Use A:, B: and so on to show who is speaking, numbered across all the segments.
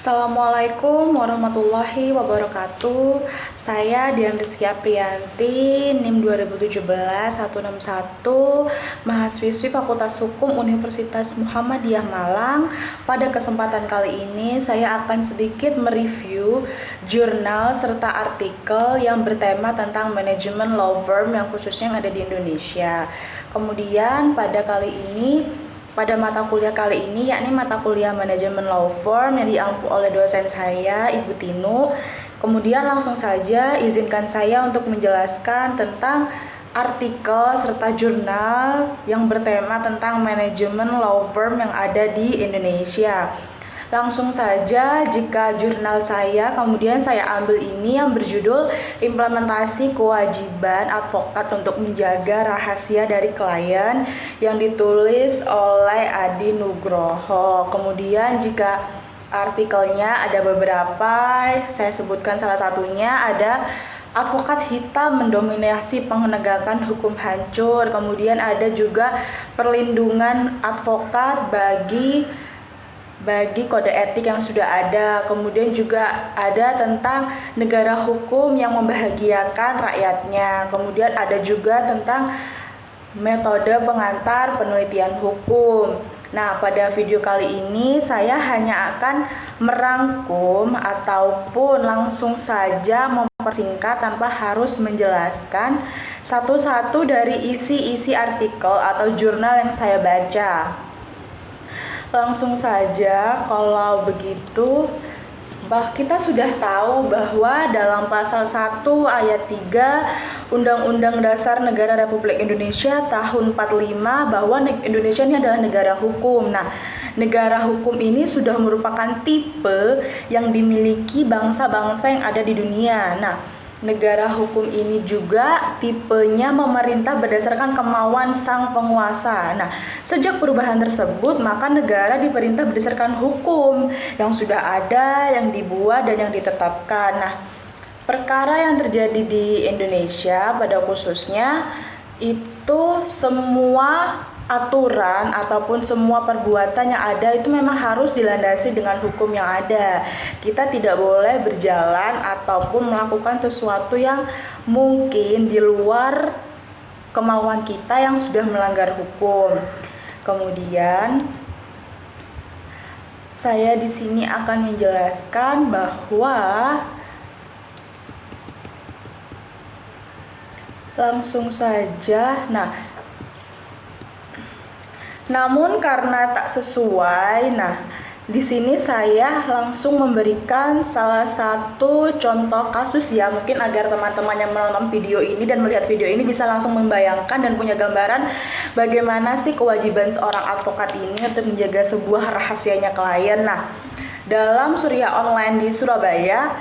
A: Assalamualaikum warahmatullahi wabarakatuh. Saya Dian Rizky Aprianti, NIM 2017-161, mahasiswi Fakultas Hukum Universitas Muhammadiyah Malang. Pada kesempatan kali ini saya akan sedikit mereview jurnal serta artikel yang bertema tentang manajemen law firm yang khususnya yang ada di Indonesia. Kemudian pada mata kuliah kali ini, yakni mata kuliah manajemen law firm yang diampu oleh dosen saya, Ibu Tinu. Kemudian langsung saja izinkan saya untuk menjelaskan tentang artikel serta jurnal yang bertema tentang manajemen law firm yang ada di Indonesia. Langsung saja, jika jurnal saya kemudian saya ambil ini yang berjudul Implementasi Kewajiban Advokat untuk Menjaga Rahasia dari Klien, yang ditulis oleh Adi Nugroho. Kemudian jika artikelnya ada beberapa, saya sebutkan salah satunya ada advokat hitam mendominasi penegakan hukum hancur. Kemudian ada juga perlindungan advokat bagi kode etik yang sudah ada. Kemudian juga ada tentang negara hukum yang membahagiakan rakyatnya. Kemudian ada juga tentang metode pengantar penelitian hukum. Nah, pada video kali ini saya hanya akan merangkum ataupun langsung saja mempersingkat tanpa harus menjelaskan satu-satu dari isi-isi artikel atau jurnal yang saya baca. Langsung saja, kalau begitu, kita sudah tahu bahwa dalam pasal 1 ayat 3 Undang-Undang Dasar Negara Republik Indonesia tahun 45 bahwa Indonesia ini adalah negara hukum. Nah, negara hukum ini sudah merupakan tipe yang dimiliki bangsa-bangsa yang ada di dunia. Nah, negara hukum ini juga tipenya memerintah berdasarkan kemauan sang penguasa. Nah, sejak perubahan tersebut, maka negara diperintah berdasarkan hukum yang sudah ada, yang dibuat, dan yang ditetapkan. Nah, perkara yang terjadi di Indonesia pada khususnya itu semua aturan ataupun semua perbuatan yang ada itu memang harus dilandasi dengan hukum yang ada. Kita tidak boleh berjalan ataupun melakukan sesuatu yang mungkin di luar kemauan kita yang sudah melanggar hukum. Kemudian saya di sini akan menjelaskan bahwa langsung saja. Namun karena tak sesuai, di sini saya langsung memberikan salah satu contoh kasus ya, mungkin agar teman-teman yang menonton video ini dan melihat video ini bisa langsung membayangkan dan punya gambaran bagaimana sih kewajiban seorang advokat ini untuk menjaga sebuah rahasianya klien. Dalam Surya Online di Surabaya,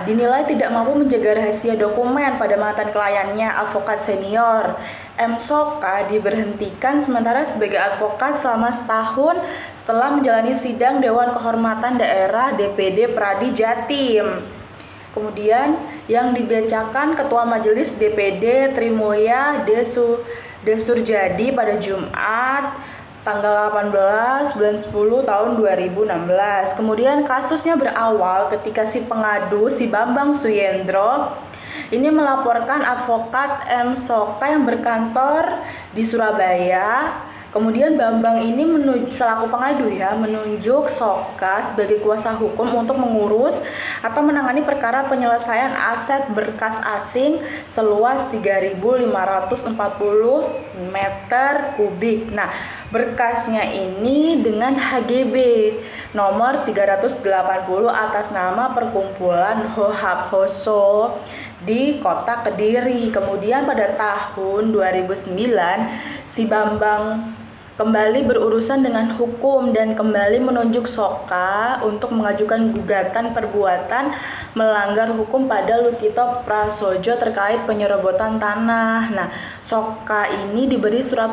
A: dinilai tidak mampu menjaga rahasia dokumen pada mantan kliennya, advokat senior M. Soka diberhentikan sementara sebagai advokat selama setahun setelah menjalani sidang Dewan Kehormatan Daerah DPD Pradi Jatim. Kemudian yang dibacakan Ketua Majelis DPD Trimulya Desurjadi pada Jumat tanggal 18 bulan 10 tahun 2016. Kemudian kasusnya berawal ketika si pengadu, si Bambang Suyendro, ini melaporkan advokat M. Soka yang berkantor di Surabaya. Kemudian Bambang ini selaku pengadu menunjuk Soka sebagai kuasa hukum untuk mengurus atau menangani perkara penyelesaian aset berkas asing seluas 3.540 meter kubik. Berkasnya ini dengan HGB nomor 380 atas nama Perkumpulan Hohab Hoso di Kota Kediri. Kemudian pada tahun 2009 si Bambang kembali berurusan dengan hukum dan kembali menunjuk Soka untuk mengajukan gugatan perbuatan melanggar hukum pada Lukito Prasojo terkait penyerobotan tanah. Soka ini diberi surat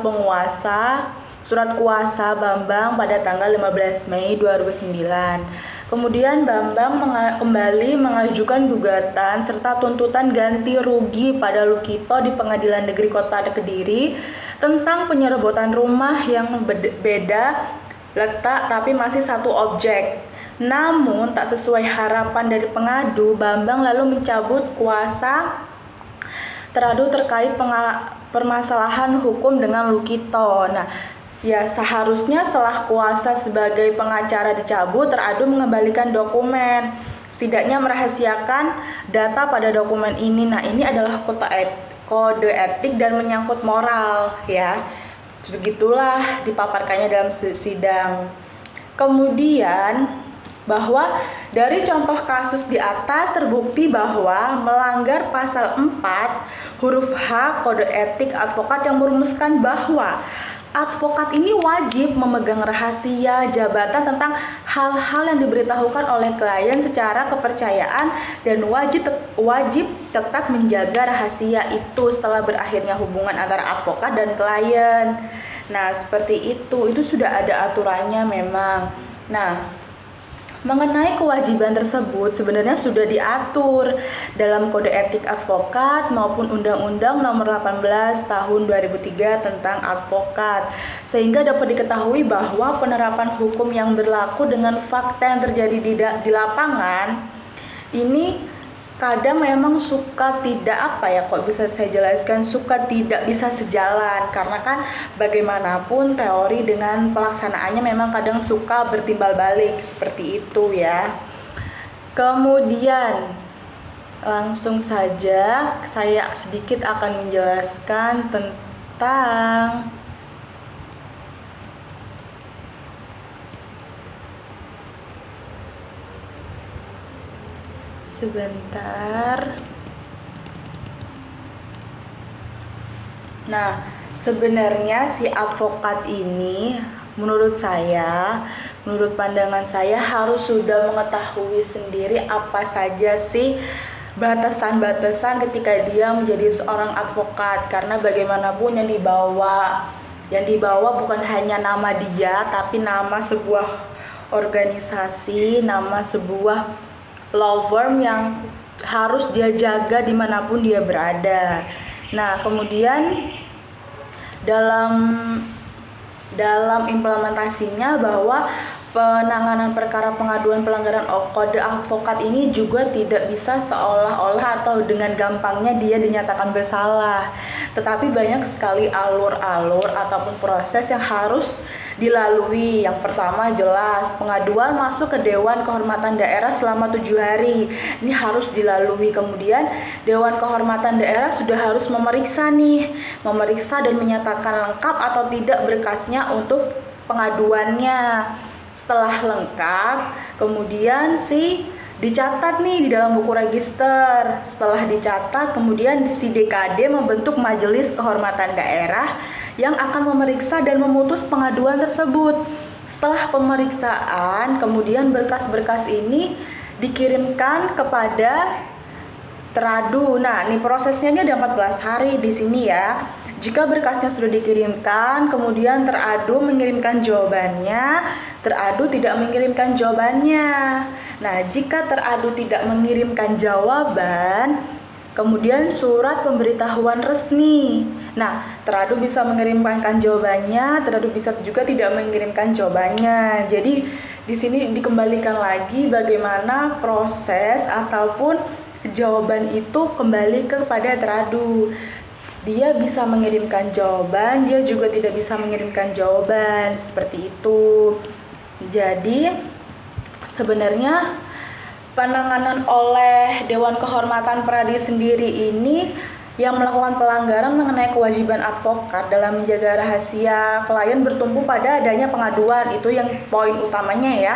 A: kuasa Bambang pada tanggal 15 Mei 2009. Kemudian Bambang kembali mengajukan gugatan serta tuntutan ganti rugi pada Lukito di Pengadilan Negeri Kota Kediri tentang penyerobotan rumah yang beda letak tapi masih satu objek. Namun tak sesuai harapan dari pengadu, Bambang lalu mencabut kuasa teradu terkait permasalahan hukum dengan Lukito. Nah, ya seharusnya setelah kuasa sebagai pengacara dicabut, teradu mengembalikan dokumen, setidaknya merahasiakan data pada dokumen ini. Nah, ini adalah kode etik dan menyangkut moral, ya. Begitulah dipaparkannya dalam sidang. Kemudian bahwa dari contoh kasus di atas terbukti bahwa melanggar pasal 4 huruf H kode etik advokat yang merumuskan bahwa advokat ini wajib memegang rahasia jabatan tentang hal-hal yang diberitahukan oleh klien secara kepercayaan dan wajib tetap menjaga rahasia itu setelah berakhirnya hubungan antara advokat dan klien. Nah, seperti itu sudah ada aturannya memang. Nah, mengenai kewajiban tersebut sebenarnya sudah diatur dalam Kode Etik Advokat maupun Undang-Undang Nomor 18 Tahun 2003 tentang advokat, sehingga dapat diketahui bahwa penerapan hukum yang berlaku dengan fakta yang terjadi di lapangan ini kadang memang suka tidak bisa saya jelaskan, suka tidak bisa sejalan, karena kan bagaimanapun teori dengan pelaksanaannya memang kadang suka bertimbal balik seperti itu ya. Kemudian langsung saja saya sedikit akan menjelaskan tentang sebentar. Nah, sebenarnya si advokat ini menurut pandangan saya harus sudah mengetahui sendiri apa saja sih batasan-batasan ketika dia menjadi seorang advokat, karena bagaimanapun yang dibawa bukan hanya nama dia, tapi nama sebuah organisasi, nama sebuah law firm yang harus dia jaga dimanapun dia berada. Nah, kemudian dalam implementasinya bahwa penanganan perkara pengaduan pelanggaran kode advokat ini juga tidak bisa seolah-olah atau dengan gampangnya dia dinyatakan bersalah, tetapi banyak sekali alur-alur ataupun proses yang harus dilalui. Yang pertama jelas pengaduan masuk ke Dewan Kehormatan Daerah selama 7 hari, ini harus dilalui. Kemudian Dewan Kehormatan Daerah sudah harus memeriksa dan menyatakan lengkap atau tidak berkasnya untuk pengaduannya. Setelah lengkap, kemudian dicatat di dalam buku register. Setelah dicatat, kemudian si DKD membentuk Majelis Kehormatan Daerah yang akan memeriksa dan memutus pengaduan tersebut. Setelah pemeriksaan, kemudian berkas-berkas ini dikirimkan kepada teradu. Nah, ini prosesnya ada 14 hari di sini ya. Jika berkasnya sudah dikirimkan, kemudian teradu mengirimkan jawabannya, teradu tidak mengirimkan jawabannya. Nah, jika teradu tidak mengirimkan jawaban, kemudian surat pemberitahuan resmi. Nah, teradu bisa mengirimkan jawabannya, teradu bisa juga tidak mengirimkan jawabannya. Jadi, di sini dikembalikan lagi bagaimana proses ataupun jawaban itu kembali kepada teradu. Dia bisa mengirimkan jawaban, dia juga tidak bisa mengirimkan jawaban, seperti itu. Jadi, sebenarnya penanganan oleh Dewan Kehormatan Pradi sendiri ini yang melakukan pelanggaran mengenai kewajiban advokat dalam menjaga rahasia klien bertumpu pada adanya pengaduan. Itu yang poin utamanya ya.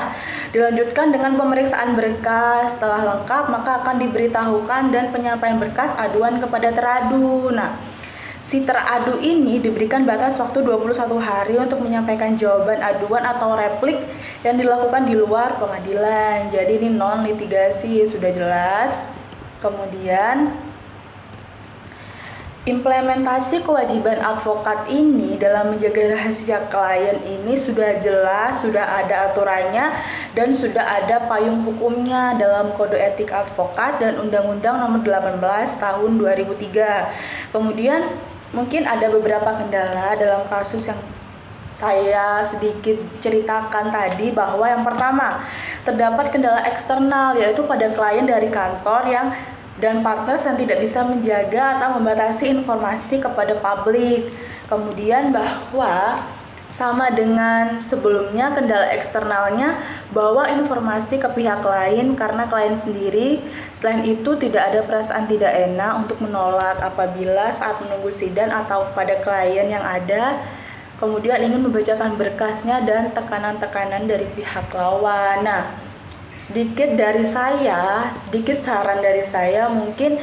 A: Dilanjutkan dengan pemeriksaan berkas. Setelah lengkap maka akan diberitahukan dan penyampaian berkas aduan kepada teradu. Nah, si teradu ini diberikan batas waktu 21 hari untuk menyampaikan jawaban aduan atau replik yang dilakukan di luar pengadilan. Jadi ini non litigasi, sudah jelas. Kemudian implementasi kewajiban advokat ini dalam menjaga rahasia klien ini sudah jelas, sudah ada aturannya dan sudah ada payung hukumnya dalam Kode Etik Advokat dan Undang-Undang Nomor 18 Tahun 2003. Kemudian mungkin ada beberapa kendala dalam kasus yang saya sedikit ceritakan tadi bahwa yang pertama, terdapat kendala eksternal yaitu pada klien dari kantor dan partner yang tidak bisa menjaga atau membatasi informasi kepada publik. Kemudian bahwa sama dengan sebelumnya, kendala eksternalnya bawa informasi ke pihak lain karena klien sendiri. Selain itu, tidak ada perasaan tidak enak untuk menolak apabila saat menunggu sidang atau pada klien yang ada kemudian ingin membacakan berkasnya dan tekanan-tekanan dari pihak lawan. Nah, sedikit saran dari saya, mungkin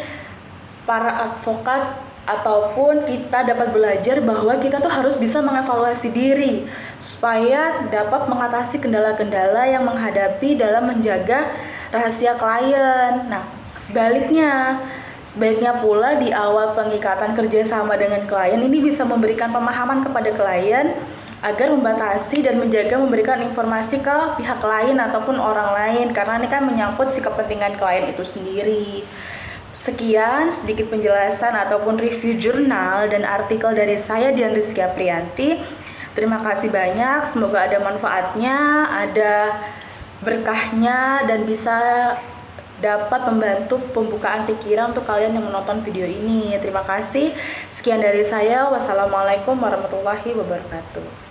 A: para advokat ataupun kita dapat belajar bahwa kita tuh harus bisa mengevaluasi diri supaya dapat mengatasi kendala-kendala yang menghadapi dalam menjaga rahasia klien. Nah, sebaiknya pula di awal pengikatan kerjasama dengan klien ini bisa memberikan pemahaman kepada klien agar membatasi dan menjaga memberikan informasi ke pihak lain ataupun orang lain, karena ini kan menyangkut si kepentingan klien itu sendiri. Sekian sedikit penjelasan ataupun review jurnal dan artikel dari saya, Dian Rizky Aprianti. Terima kasih banyak, semoga ada manfaatnya, ada berkahnya, dan bisa dapat membantu pembukaan pikiran untuk kalian yang menonton video ini. Terima kasih. Sekian dari saya. Wassalamualaikum warahmatullahi wabarakatuh.